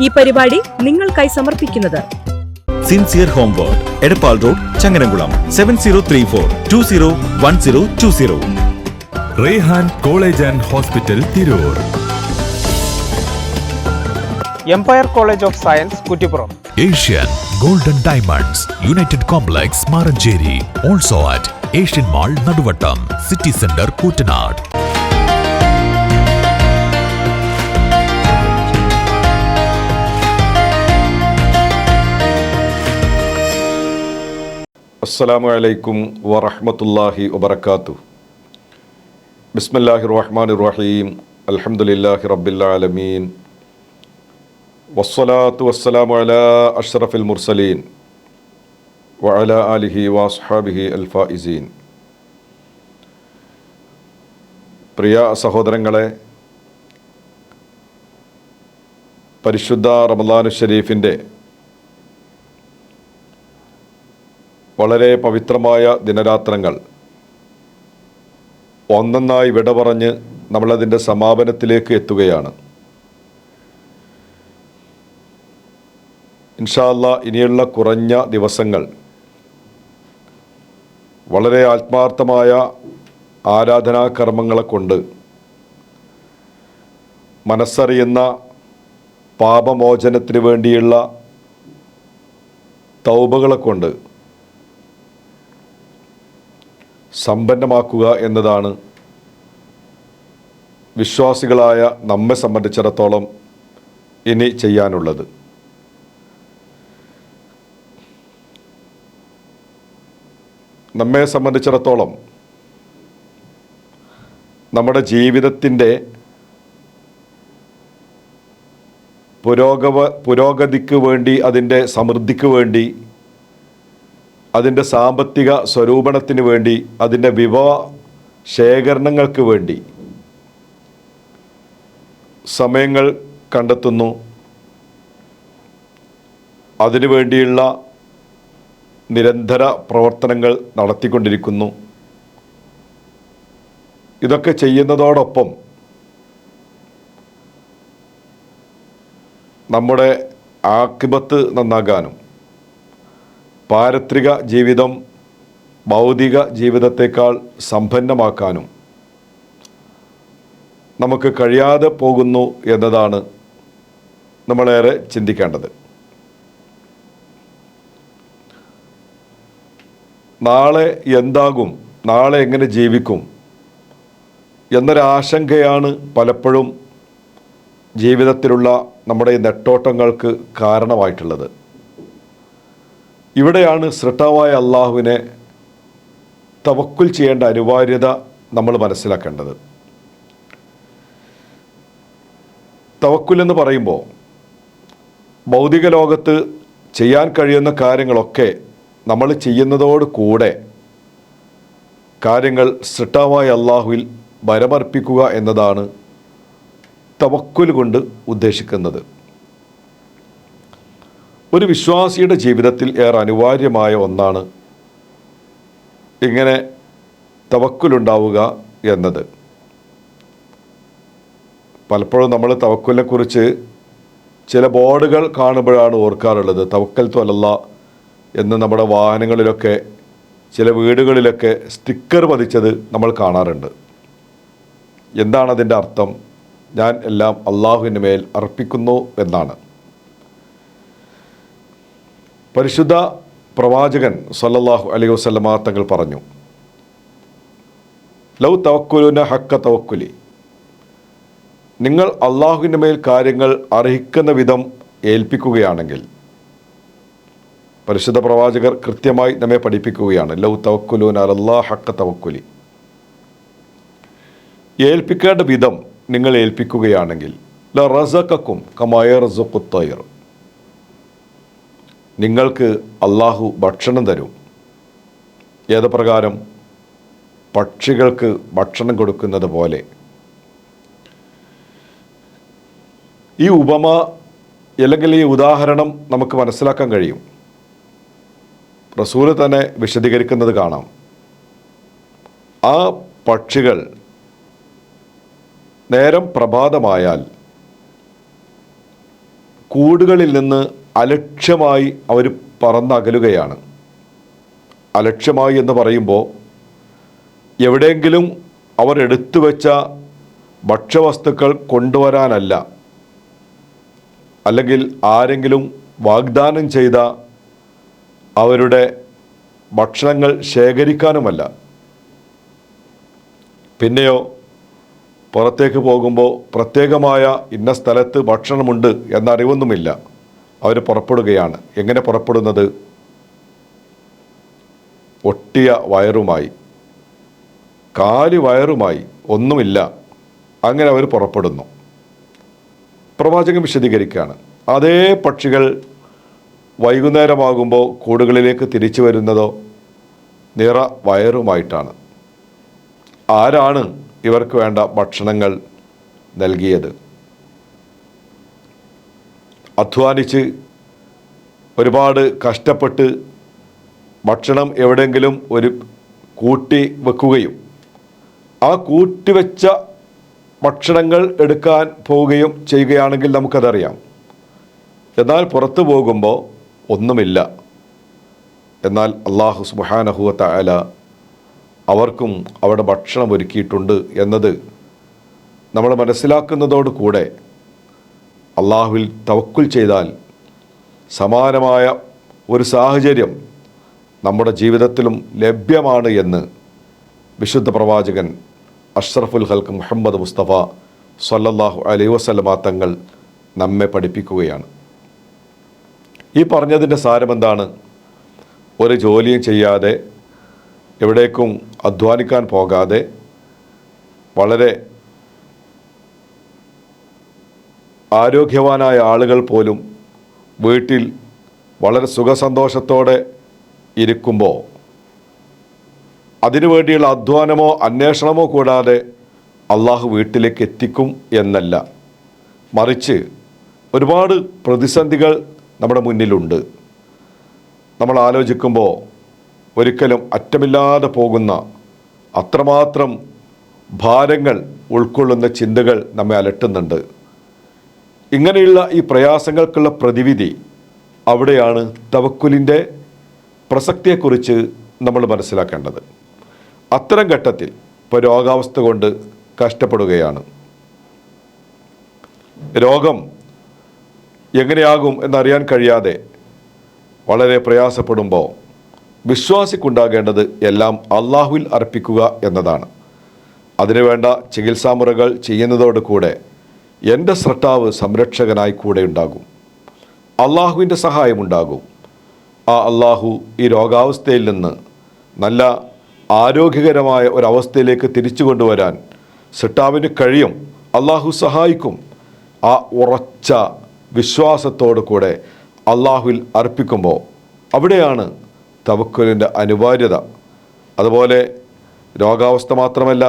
ഈ പരിപാടി നിങ്ങൾക്കായി സമർപ്പിക്കുന്നത് sincere home world, Edappal road, Changaramkulam 7034201020. Rehan college and hospital, Tirur. Empire college of science, Kuttippuram. Asian golden diamonds, united complex, Maranchery. Also at Asian mall, Naduvattom, city centre, Koottanad. അസ്സലാമു അലൈക്കും വറഹ്മത്തുള്ളാഹി വബറകാതുഹു. ബിസ്മില്ലാഹിർ റഹ്മാനിർ റഹീം. അൽഹംദുലില്ലാഹി റബ്ബിൽ ആലമീൻ. വസ്സലാത്തു വസ്സലാമു അലാ അഷ്റഫിൽ മുർസലീൻ വഅലാ ആലിഹി വഅസ്ഹാബിഹി അൽ ഫായിസീൻ. പ്രിയ സഹോദരങ്ങളെ, പരിശുദ്ധ റമളാനു ശരീഫിൻ്റെ വളരെ പവിത്രമായ ദിനരാത്രങ്ങൾ ഒന്നൊന്നായി വിട പറഞ്ഞ് നമ്മളതിൻ്റെ സമാപനത്തിലേക്ക് എത്തുകയാണ്. ഇൻഷാ അല്ലാഹ് ഇനിയുള്ള കുറഞ്ഞ ദിവസങ്ങൾ വളരെ ആത്മാർത്ഥമായ ആരാധനാകർമ്മങ്ങളെ കൊണ്ട്, മനസ്സറിയുന്ന പാപമോചനത്തിന് വേണ്ടിയുള്ള തൗബകളെ കൊണ്ട് സമ്പന്നമാക്കുക എന്നതാണ് വിശ്വാസികളായ നമ്മെ സംബന്ധിച്ചിടത്തോളം ഇനി ചെയ്യാനുള്ളത്. നമ്മെ സംബന്ധിച്ചിടത്തോളം നമ്മുടെ ജീവിതത്തിൻ്റെ പുരോഗതിക്ക് വേണ്ടി, അതിൻ്റെ സമൃദ്ധിക്ക് വേണ്ടി, അതിൻ്റെ സാമ്പത്തിക സ്വരൂപണത്തിന് വേണ്ടി, അതിൻ്റെ വിഭവ ശേഖരണങ്ങൾക്ക് വേണ്ടി സമയങ്ങൾ കണ്ടെത്തുന്നു. അതിനു വേണ്ടിയുള്ള നിരന്തര പ്രവർത്തനങ്ങൾ നടത്തിക്കൊണ്ടിരിക്കുന്നു. ഇതൊക്കെ ചെയ്യുന്നതോടൊപ്പം നമ്മുടെ ആഖിബത്ത് നന്നാകാനും, പാരത്രിക ജീവിതം ഭൗതിക ജീവിതത്തേക്കാൾ സമ്പന്നമാക്കാനും നമുക്ക് കഴിയാതെ പോകുന്നു എന്നതാണ് നമ്മളേറെ ചിന്തിക്കേണ്ടത്. നാളെ എന്താകും, നാളെ എങ്ങനെ ജീവിക്കും എന്നൊരാശങ്കയാണ് പലപ്പോഴും ജീവിതത്തിലുള്ള നമ്മുടെ നെട്ടോട്ടങ്ങൾക്ക് കാരണമായിട്ടുള്ളത്. ഇവിടെയാണ് സൃഷ്ടാവായ അള്ളാഹുവിനെ തവക്കുൽ ചെയ്യേണ്ട അനിവാര്യത നമ്മൾ മനസ്സിലാക്കേണ്ടത്. തവക്കുൽ എന്ന് പറയുമ്പോൾ ഭൗതിക ലോകത്ത് ചെയ്യാൻ കഴിയുന്ന കാര്യങ്ങളൊക്കെ നമ്മൾ ചെയ്യുന്നതോട് കൂടെ കാര്യങ്ങൾ സൃഷ്ടാവായ അള്ളാഹുവിൽ ഭരമർപ്പിക്കുക എന്നതാണ് തവക്കുൽ കൊണ്ട് ഉദ്ദേശിക്കുന്നത്. ഒരു വിശ്വാസിയുടെ ജീവിതത്തിൽ ഏറെ അനിവാര്യമായ ഒന്നാണ് ഇങ്ങനെ തവക്കുലുണ്ടാവുക എന്നത്. പലപ്പോഴും നമ്മൾ തവക്കുലിനെക്കുറിച്ച് ചില ബോർഡുകൾ കാണുമ്പോഴാണ് ഓർക്കാറുള്ളത്. തവക്കൽതു അലല്ലാഹ് എന്ന് നമ്മുടെ വാഹനങ്ങളിലൊക്കെ, ചില വീടുകളിലൊക്കെ സ്റ്റിക്കർ പതിച്ചത് നമ്മൾ കാണാറുണ്ട്. എന്താണ് അതിൻ്റെ അർത്ഥം? ഞാൻ എല്ലാം അള്ളാഹുവിൻ്റെ മേൽ അർപ്പിക്കുന്നു എന്നാണ്. പരിശുദ്ധ പ്രവാചകൻ സല്ലല്ലാഹു അലൈഹി വസല്ലമ തങ്ങൾ പറഞ്ഞു, ലൗ തവക്കുലുന ഹക്ക തവക്കുലി, നിങ്ങൾ അള്ളാഹുവിൻ്റെ മേൽ കാര്യങ്ങൾ അർഹിക്കുന്ന വിധം ഏൽപ്പിക്കുകയാണെങ്കിൽ, പരിശുദ്ധ പ്രവാചകർ കൃത്യമായി നമ്മെ പഠിപ്പിക്കുകയാണ്, ലൗ തവക്കുലുന അലല്ലാഹ് ഹക്ക തവക്കുലി, ഏൽപ്പിക്കേണ്ട വിധം നിങ്ങൾ ഏൽപ്പിക്കുകയാണെങ്കിൽ ല റസഖക്കും കമാ യർസുഖു ത്വയ്ർ, നിങ്ങൾക്ക് അള്ളാഹു ഭക്ഷണം തരും. ഏത് പ്രകാരം? പക്ഷികൾക്ക് ഭക്ഷണം കൊടുക്കുന്നത് പോലെ. ഈ ഉപമ അല്ലെങ്കിൽ ഈ ഉദാഹരണം നമുക്ക് മനസ്സിലാക്കാൻ കഴിയും. റസൂൽ തന്നെ വിശദീകരിക്കുന്നത് കാണാം. ആ പക്ഷികൾ നേരം പ്രഭാതമായാൽ കൂടുകളിൽ നിന്ന് അലക്ഷ്യമായി അവർ പറന്നകലുകയാണ്. അലക്ഷ്യമായി എന്ന് പറയുമ്പോൾ എവിടെയെങ്കിലും അവർ എടുത്തു വെച്ച ഭക്ഷ്യവസ്തുക്കൾ കൊണ്ടുവരാനല്ല, അല്ലെങ്കിൽ ആരെങ്കിലും വാഗ്ദാനം ചെയ്ത അവരുടെ ഭക്ഷണങ്ങൾ ശേഖരിക്കാനുമല്ല. പിന്നെയോ പുറത്തേക്ക് പോകുമ്പോൾ പ്രത്യേകമായ ഇന്ന സ്ഥലത്ത് ഭക്ഷണമുണ്ട് എന്നറിവൊന്നുമില്ല. അവർ പുറപ്പെടുകയാണ്. എങ്ങനെ പുറപ്പെടുന്നത്? ഒട്ടിയ വയറുമായി, കാലി വയറുമായി, ഒന്നുമില്ല. അങ്ങനെ അവർ പുറപ്പെടുന്നു. പ്രവാചകൻ വിശദീകരിക്കുകയാണ്, അതേ പക്ഷികൾ വൈകുന്നേരമാകുമ്പോൾ കൂടുകളിലേക്ക് തിരിച്ചു വരുന്നതോ നിറ വയറുമായിട്ടാണ്. ആരാണ് ഇവർക്ക് വേണ്ട ഭക്ഷണങ്ങൾ നൽകിയത്? അധ്വാനിച്ച് ഒരുപാട് കഷ്ടപ്പെട്ട് ഭക്ഷണം എവിടെയെങ്കിലും ഒരു കൂട്ടി വെക്കുകയും ആ കൂട്ടിവെച്ച ഭക്ഷണങ്ങൾ എടുക്കാൻ പോവുകയും ചെയ്യുകയാണെങ്കിൽ നമുക്കതറിയാം. എന്നാൽ പുറത്തു പോകുമ്പോൾ ഒന്നുമില്ല. എന്നാൽ അല്ലാഹു സുബ്ഹാനഹു വ തആല അവർക്കും അവിടെ ഭക്ഷണം ഒരുക്കിയിട്ടുണ്ട് എന്നത് നമ്മൾ മനസ്സിലാക്കുന്നതോട് കൂടെ അള്ളാഹുവിൽ തവക്കുൽ ചെയ്താൽ സമാനമായ ഒരു സാഹചര്യം നമ്മുടെ ജീവിതത്തിലും ലഭ്യമാണ് എന്ന് വിശുദ്ധ പ്രവാചകൻ അഷ്റഫുൽ ഖൽഖ് മുഹമ്മദ് മുസ്തഫ സ്വല്ലല്ലാഹു അലൈഹി വസല്ലമ തങ്ങൾ നമ്മെ പഠിപ്പിക്കുകയാണ്. ഈ പറഞ്ഞതിൻ്റെ സാരമെന്താണ്? ഒരു ജോലിയും ചെയ്യാതെ, എവിടേക്കും അധ്വാനിക്കാൻ പോകാതെ, വളരെ ആരോഗ്യവാനായ ആളുകൾ പോലും വീട്ടിൽ വളരെ സുഖസന്തോഷത്തോടെ ഇരിക്കുമ്പോൾ അതിനുവേണ്ടിയുള്ള അധ്വാനമോ അന്വേഷണമോ കൂടാതെ അള്ളാഹു വീട്ടിലേക്ക് എത്തിക്കും എന്നല്ല, മറിച്ച് ഒരുപാട് പ്രതിസന്ധികൾ നമ്മുടെ മുന്നിലുണ്ട്. നമ്മൾ ആലോചിക്കുമ്പോൾ ഒരിക്കലും അറ്റമില്ലാതെ പോകുന്ന അത്രമാത്രം ഭാരങ്ങൾ ഉൾക്കൊള്ളുന്ന ചിന്തകൾ നമ്മെ അലട്ടുന്നുണ്ട്. ഇങ്ങനെയുള്ള ഈ പ്രയാസങ്ങൾക്കുള്ള പ്രതിവിധി അവിടെയാണ് തവക്കുലിൻ്റെ പ്രസക്തിയെക്കുറിച്ച് നമ്മൾ മനസ്സിലാക്കേണ്ടത്. അത്തരം ഘട്ടത്തിൽ ഇപ്പോൾ രോഗാവസ്ഥ കൊണ്ട് കഷ്ടപ്പെടുകയാണ്, രോഗം എങ്ങനെയാകും എന്നറിയാൻ കഴിയാതെ വളരെ പ്രയാസപ്പെടുമ്പോൾ വിശ്വാസിക്കുണ്ടാകേണ്ടത് എല്ലാം അള്ളാഹുവിൽ അർപ്പിക്കുക എന്നതാണ്. അതിനുവേണ്ട ചികിത്സാമുറകൾ ചെയ്യുന്നതോട് കൂടെ എൻ്റെ സ്രഷ്ടാവ് സംരക്ഷകനായി കൂടെ ഉണ്ടാകും, അള്ളാഹുവിൻ്റെ സഹായമുണ്ടാകും. ആ അള്ളാഹു ഈ രോഗാവസ്ഥയിൽ നിന്ന് നല്ല ആരോഗ്യകരമായ ഒരവസ്ഥയിലേക്ക് തിരിച്ചു കൊണ്ടുവരാൻ സ്രഷ്ടാവിന് കഴിയും, അള്ളാഹു സഹായിക്കും. ആ ഉറച്ച വിശ്വാസത്തോടു കൂടെ അള്ളാഹുവിൽ അർപ്പിക്കുമ്പോൾ അവിടെയാണ് തവക്കുലിൻ്റെ അനിവാര്യത. അതുപോലെ രോഗാവസ്ഥ മാത്രമല്ല,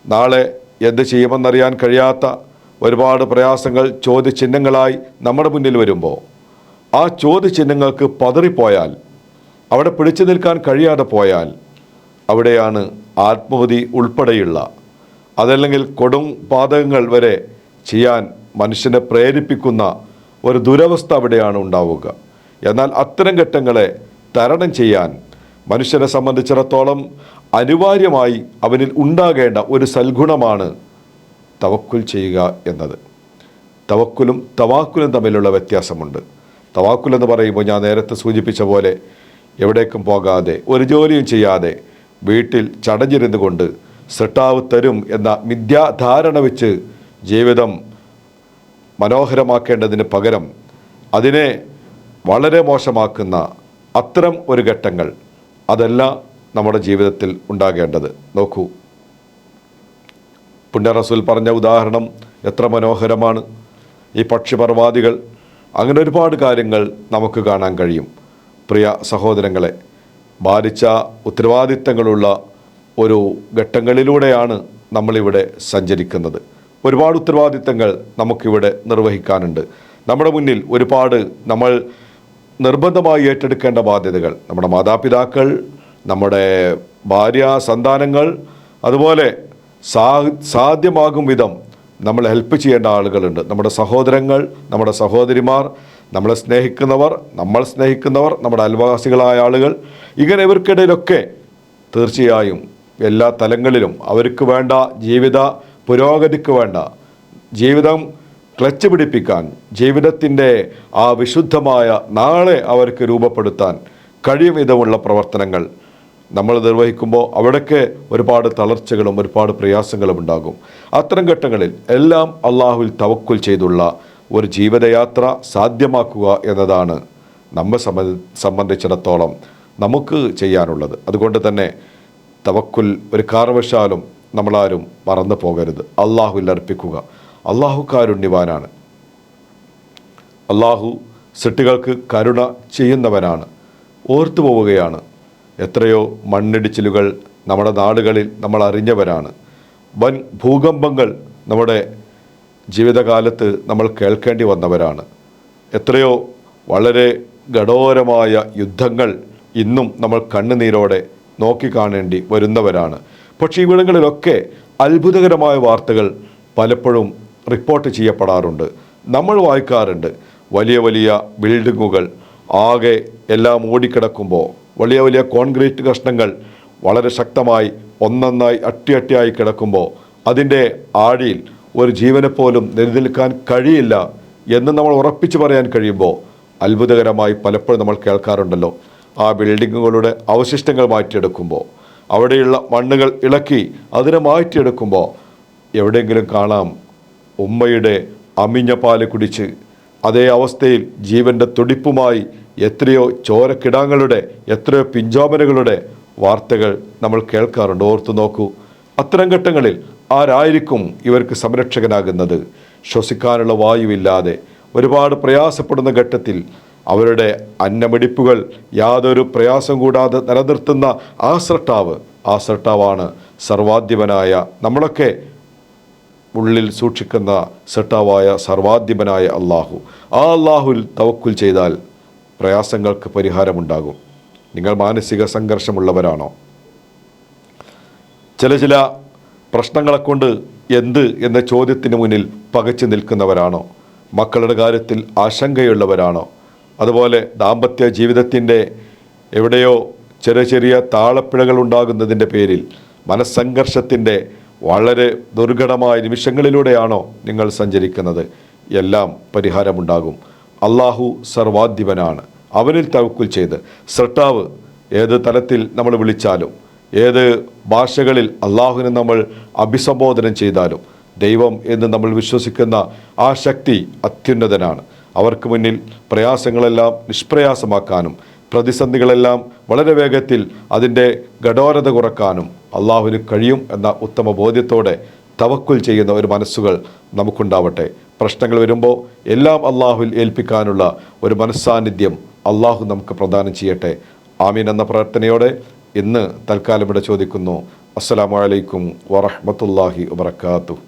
നാളെ എന്ത് ചെയ്യുമെന്നറിയാൻ കഴിയാത്ത ഒരുപാട് പ്രയാസങ്ങൾ ചോദ്യചിഹ്നങ്ങളായി നമ്മുടെ മുന്നിൽ വരുമ്പോൾ ആ ചോദ്യചിഹ്നങ്ങൾക്ക് പതറിപ്പോയാൽ, അവിടെ പിടിച്ചു നിൽക്കാൻ കഴിയാതെ പോയാൽ അവിടെയാണ് ആത്മഹത്യ ഉൾപ്പെടെയുള്ള, അതല്ലെങ്കിൽ കൊടും പാതകങ്ങൾ വരെ ചെയ്യാൻ മനുഷ്യനെ പ്രേരിപ്പിക്കുന്ന ഒരു ദുരവസ്ഥ അവിടെയാണ് ഉണ്ടാവുക. എന്നാൽ അത്തരം ഘട്ടങ്ങളെ തരണം ചെയ്യാൻ മനുഷ്യനെ സംബന്ധിച്ചിടത്തോളം അനിവാര്യമായി അവനിൽ ഉണ്ടാകേണ്ട ഒരു സൽഗുണമാണ് തവക്കുൽ ചെയ്യുക എന്നത്. തവക്കുലും തവാക്കുലും തമ്മിലുള്ള വ്യത്യാസമുണ്ട്. തവാക്കുൽ എന്ന് പറയുമ്പോൾ ഞാൻ നേരത്തെ സൂചിപ്പിച്ച പോലെ എവിടേക്കും പോകാതെ, ഒരു ജോലിയും ചെയ്യാതെ വീട്ടിൽ ചടഞ്ഞിരുന്നു കൊണ്ട് സ്രഷ്ടാവ് തരും എന്ന മിഥ്യാധാരണ വെച്ച് ജീവിതം മനോഹരമാക്കേണ്ടതിന് പകരം അതിനെ വളരെ മോശമാക്കുന്ന അത്തരം ഒരു ഘട്ടങ്ങൾ, അതല്ല നമ്മുടെ ജീവിതത്തിൽ ഉണ്ടാകേണ്ടത്. നോക്കൂ, പുണ്യ റസൂൽ പറഞ്ഞ ഉദാഹരണം എത്ര മനോഹരമാണ്. ഈ പക്ഷിപർവാദികൾ, അങ്ങനെ ഒരുപാട് കാര്യങ്ങൾ നമുക്ക് കാണാൻ കഴിയും. പ്രിയ സഹോദരങ്ങളെ, ഭാരിച്ച ഉത്തരവാദിത്തങ്ങളുള്ള ഒരു ഘട്ടങ്ങളിലൂടെയാണ് നമ്മളിവിടെ സഞ്ചരിക്കുന്നത്. ഒരുപാട് ഉത്തരവാദിത്തങ്ങൾ നമുക്കിവിടെ നിർവഹിക്കാനുണ്ട്. നമ്മുടെ മുന്നിൽ ഒരുപാട് നമ്മൾ നിർബന്ധമായി ഏറ്റെടുക്കേണ്ട ബാധ്യതകൾ, നമ്മുടെ മാതാപിതാക്കൾ, നമ്മുടെ ഭാര്യ, സന്താനങ്ങൾ, അതുപോലെ സാധ്യമാകും വിധം നമ്മൾ ഹെൽപ്പ് ചെയ്യേണ്ട ആളുകളുണ്ട്. നമ്മുടെ സഹോദരങ്ങൾ, നമ്മുടെ സഹോദരിമാർ, നമ്മളെ സ്നേഹിക്കുന്നവർ, നമ്മൾ സ്നേഹിക്കുന്നവർ, നമ്മുടെ അയൽവാസികളായ ആളുകൾ, ഇങ്ങനെ ഇവർക്കിടയിലൊക്കെ തീർച്ചയായും എല്ലാ തലങ്ങളിലും അവർക്ക് വേണ്ട ജീവിത പുരോഗതിക്ക് വേണ്ട, ജീവിതം ക്ലച്ച് പിടിപ്പിക്കാൻ, ജീവിതത്തിൻ്റെ ആ വിശുദ്ധമായ നാളെ അവർക്ക് രൂപപ്പെടുത്താൻ കഴിയും വിധമുള്ള പ്രവർത്തനങ്ങൾ നമ്മൾ നിർവഹിക്കുമ്പോൾ അവിടേക്ക് ഒരുപാട് തളർച്ചകളും ഒരുപാട് പ്രയാസങ്ങളും ഉണ്ടാകും. അത്തരം ഘട്ടങ്ങളിൽ എല്ലാം അള്ളാഹുവിൽ തവക്കുൽ ചെയ്തുള്ള ഒരു ജീവിതയാത്ര സാധ്യമാക്കുക എന്നതാണ് നമ്മെ സംബന്ധിച്ചിടത്തോളം നമുക്ക് ചെയ്യാനുള്ളത്. അതുകൊണ്ട് തന്നെ തവക്കുൽ ഒരു കാരണവശാലും നമ്മളാരും മറന്നു പോകരുത്. അള്ളാഹുവിൽ അർപ്പിക്കുക. അള്ളാഹു കാരുണ്യവാനാണ്. അള്ളാഹു സൃഷ്ടികൾക്ക് കരുണ ചെയ്യുന്നവനാണ്. ഓർത്തു പോവുകയാണ്, എത്രയോ മണ്ണിടിച്ചിലുകൾ നമ്മുടെ നാടുകളിൽ നമ്മൾ അറിഞ്ഞവരാണ്. വൻ ഭൂകമ്പങ്ങൾ നമ്മുടെ ജീവിതകാലത്ത് നമ്മൾ കേൾക്കേണ്ടി വന്നവരാണ്. എത്രയോ വളരെ ഗഡോരമായ യുദ്ധങ്ങൾ ഇന്നും നമ്മൾ കണ്ണുനീരോടെ നോക്കിക്കാണേണ്ടി വരുന്നവരാണ്. പക്ഷേ ഇവിടങ്ങളിലൊക്കെ അത്ഭുതകരമായ വാർത്തകൾ പലപ്പോഴും റിപ്പോർട്ട് ചെയ്യപ്പെടാറുണ്ട്. നമ്മൾ വായിക്കാറുണ്ട്. വലിയ വലിയ ബിൽഡിങ്ങുകൾ ആകെ എല്ലാം ഓടിക്കിടക്കുമ്പോൾ, വലിയ വലിയ കോൺക്രീറ്റ് കഷ്ണങ്ങൾ വളരെ ശക്തമായി ഒന്നൊന്നായി അട്ടിയായി കിടക്കുമ്പോൾ അതിൻ്റെ ആഴിയിൽ ഒരു ജീവനെപ്പോലും നിലനിൽക്കാൻ കഴിയില്ല എന്ന് നമ്മൾ ഉറപ്പിച്ചു പറയാൻ കഴിയുമ്പോൾ അത്ഭുതകരമായി പലപ്പോഴും നമ്മൾ കേൾക്കാറുണ്ടല്ലോ. ആ ബിൽഡിങ്ങുകളുടെ അവശിഷ്ടങ്ങൾ മാറ്റിയെടുക്കുമ്പോൾ, അവിടെയുള്ള മണ്ണുകൾ ഇളക്കി അതിനെ മാറ്റിയെടുക്കുമ്പോൾ എവിടെയെങ്കിലും കാണാം ഉമ്മയുടെ അമിഞ്ഞ പാല് കുടിച്ച് അതേ അവസ്ഥയിൽ ജീവൻ്റെ തുടിപ്പുമായി എത്രയോ ചോരക്കിടാങ്ങളുടെ, എത്രയോ പിഞ്ചോമനകളുടെ വാർത്തകൾ നമ്മൾ കേൾക്കാറുണ്ട്. ഓർത്തു നോക്കൂ. അത്തരം ഘട്ടങ്ങളിൽ ആരായിരിക്കും ഇവർക്ക് സംരക്ഷകനാകുന്നത്? ശ്വസിക്കാനുള്ള വായുവില്ലാതെ ഒരുപാട് പ്രയാസപ്പെടുന്ന ഘട്ടത്തിൽ അവരുടെ അന്നമിടിപ്പുകൾ യാതൊരു പ്രയാസം കൂടാതെ നിലനിർത്തുന്ന ആ സൃഷ്ടാവാണ് സർവാധിപനായ, നമ്മളൊക്കെ ഉള്ളിൽ സൂക്ഷിക്കുന്ന സൃഷ്ടാവായ സർവാധിപനായ അള്ളാഹു. ആ അള്ളാഹുൽ തവക്കുൽ ചെയ്താൽ പ്രയാസങ്ങൾക്ക് പരിഹാരമുണ്ടാകും. നിങ്ങൾ മാനസിക സംഘർഷമുള്ളവരാണോ? ചില പ്രശ്നങ്ങളെ കൊണ്ട് എന്ത് എന്ന ചോദ്യത്തിന് മുന്നിൽ പകച്ചു നിൽക്കുന്നവരാണോ? മക്കളുടെ കാര്യത്തിൽ ആശങ്കയുള്ളവരാണോ? അതുപോലെ ദാമ്പത്യ ജീവിതത്തിൻ്റെ എവിടെയോ ചെറിയ താളപ്പിഴകൾ ഉണ്ടാകുന്നതിൻ്റെ പേരിൽ മനസ്സംഘർഷത്തിൻ്റെ വളരെ ദുർഘടമായ നിമിഷങ്ങളിലൂടെയാണോ നിങ്ങൾ സഞ്ചരിക്കുന്നത്? എല്ലാം പരിഹാരമുണ്ടാകും. അള്ളാഹു സർവാധിപനാണ്. അവനിൽ തവക്കുൽ ചെയ്ത് സൃഷ്ടാവ് ഏത് തലത്തിൽ നമ്മൾ വിളിച്ചാലും, ഏത് ഭാഷകളിൽ അള്ളാഹുവിനെ നമ്മൾ അഭിസംബോധന ചെയ്താലും, ദൈവം എന്ന് നമ്മൾ വിശ്വസിക്കുന്ന ആ ശക്തി അത്യുന്നതനാണ്. അവർക്ക് മുന്നിൽ പ്രയാസങ്ങളെല്ലാം നിഷ്പ്രയാസമാക്കാനും പ്രതിസന്ധികളെല്ലാം വളരെ വേഗത്തിൽ അതിൻ്റെ ഗഡോരത കുറക്കാനും അള്ളാഹുവിന് കഴിയും എന്ന ഉത്തമ ബോധ്യത്തോടെ തവക്കുൽ ചെയ്യുന്ന ഒരു മനസ്സുകൾ നമുക്കുണ്ടാവട്ടെ. പ്രശ്നങ്ങൾ വരുമ്പോൾ എല്ലാം അള്ളാഹുവിൽ ഏൽപ്പിക്കാനുള്ള ഒരു മനസ്സാന്നിധ്യം അള്ളാഹു നമുക്ക് പ്രദാനം ചെയ്യട്ടെ. ആമീൻ എന്ന പ്രാർത്ഥനയോടെ ഇന്ന് തൽക്കാലം ഇവിടെ ചോദിക്കുന്നു. അസ്സലാമു അലൈക്കും വറഹ്മത്തുള്ളാഹി വബറകാതുഹു.